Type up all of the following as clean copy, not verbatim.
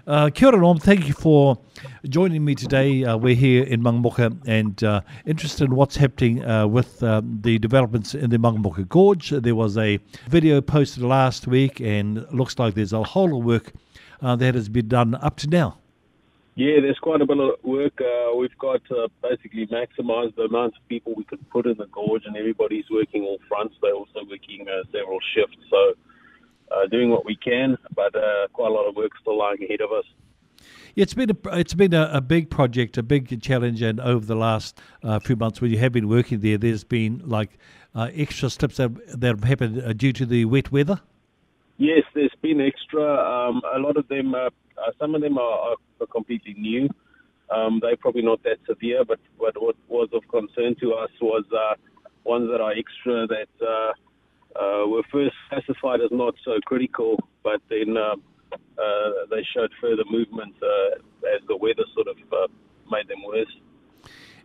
Kia ora, Norm. Thank you for joining me today. We're here in Mangamuka and interested in what's happening with the developments in the Mangamuka Gorge. There was a video posted last week and it looks like there's a whole lot of work that has been done up to now. Yeah, there's quite a bit of work. We've got to basically maximise the amount of people we could put in the gorge, and everybody's working all fronts. They're also working several shifts, so doing what we can, but quite a lot of work still lying ahead of us. Yeah, it's been a big project, a big challenge, and over the last few months when you have been working there, there's been like extra slips that have happened due to the wet weather. Yes, there's been extra. A lot of them, some of them are completely new. They're probably not that severe, but what was of concern to us was ones that are extra that were first classified as not so critical, but then they showed further movement as the weather sort of made them worse.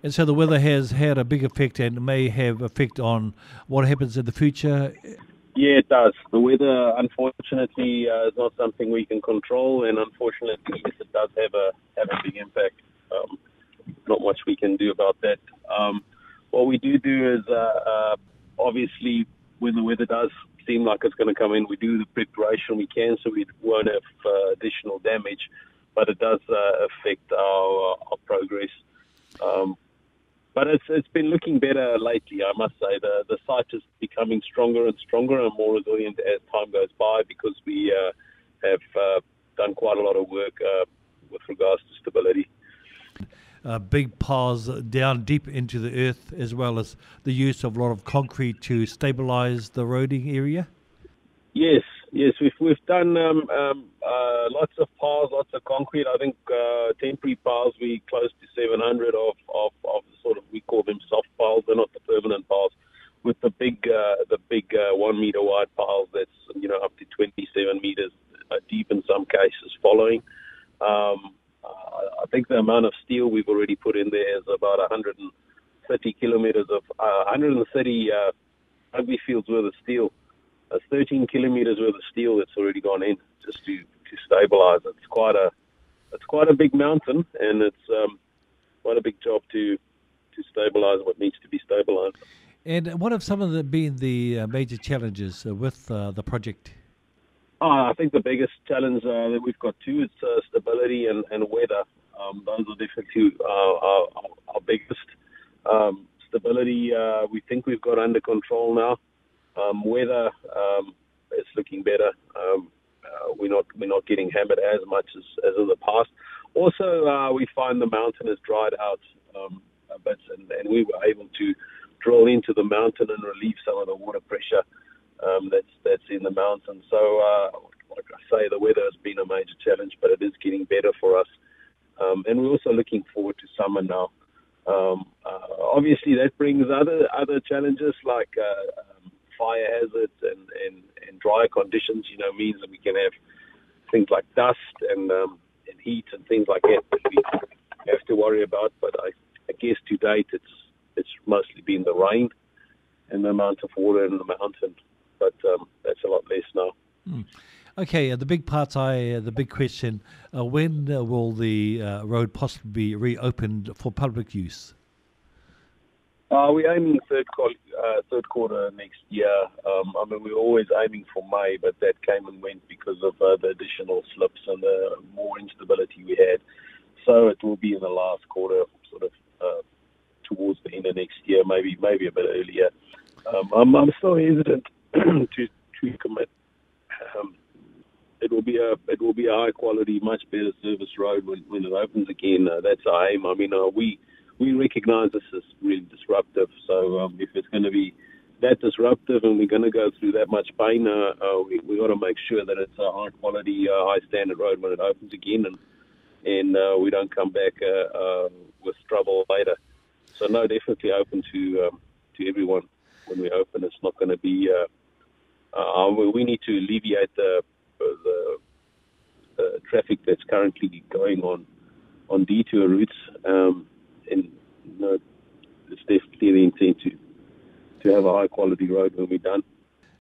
And so the weather has had a big effect and may have effect on what happens in the future. Yeah, it does. The weather, unfortunately, is not something we can control, and unfortunately, yes, it does have a big impact. Not much we can do about that. What we do is, obviously, when the weather does seem like it's going to come in, we do the preparation we can so we won't have additional damage, but it does affect our progress. But it's been looking better lately, I must say. The site is becoming stronger and stronger and more resilient as time goes by because we have done quite a lot of work with regards to stability. Big piles down deep into the earth, as well as the use of a lot of concrete to stabilise the roading area? Yes, we've done lots of piles, lots of concrete. I think temporary piles, we close to 700 of sort of, we call them soft piles. They're not the permanent piles. With the big 1 metre wide piles, that's up to 27 metres deep in some cases. Following, I think the amount of steel we've already put in there is about 130 kilometres of 130 rugby fields worth of steel. That's 13 kilometres worth of steel that's already gone in just to stabilise. It's quite a big mountain, and it's quite a big job to stabilise what needs to be stabilised. And what have some of been the major challenges with the project? I think the biggest challenge that we've got too is stability and weather. Those are definitely our biggest. Stability, we think we've got under control now. Weather is looking better. We're not getting hammered as much as in the past. Also, we find the mountain has dried out a bit, and we were able to drill into the mountain and relieve some of the water pressure that's in the mountain. So, like I say, the weather has been a major challenge, but it is getting better for us. And we're also looking forward to summer now. Obviously, that brings other challenges like fire hazards and dry conditions. Means that we can have things like dust and heat and things like that we have to worry about. But I guess to date it's mostly been the rain and the amount of water in the mountain. But that's a lot less now. Okay, the big question, when will the road possibly be reopened for public use? We're aiming third quarter next year. We're always aiming for May, but that came and went because of the additional slips and the more instability we had. So it will be in the last quarter, sort of towards the end of next year, maybe a bit earlier. I'm still hesitant to commit. It will be a high quality, much better service road when it opens again. That's our aim. We recognise this as really disruptive. So if it's going to be that disruptive and we're going to go through that much pain, we got to make sure that it's a high quality, high standard road when it opens again, and we don't come back with trouble later. So no, definitely open to everyone when we open. It's not going to be. We need to alleviate the traffic that's currently going on detour routes, and it's definitely the intent to have a high quality road when we're done.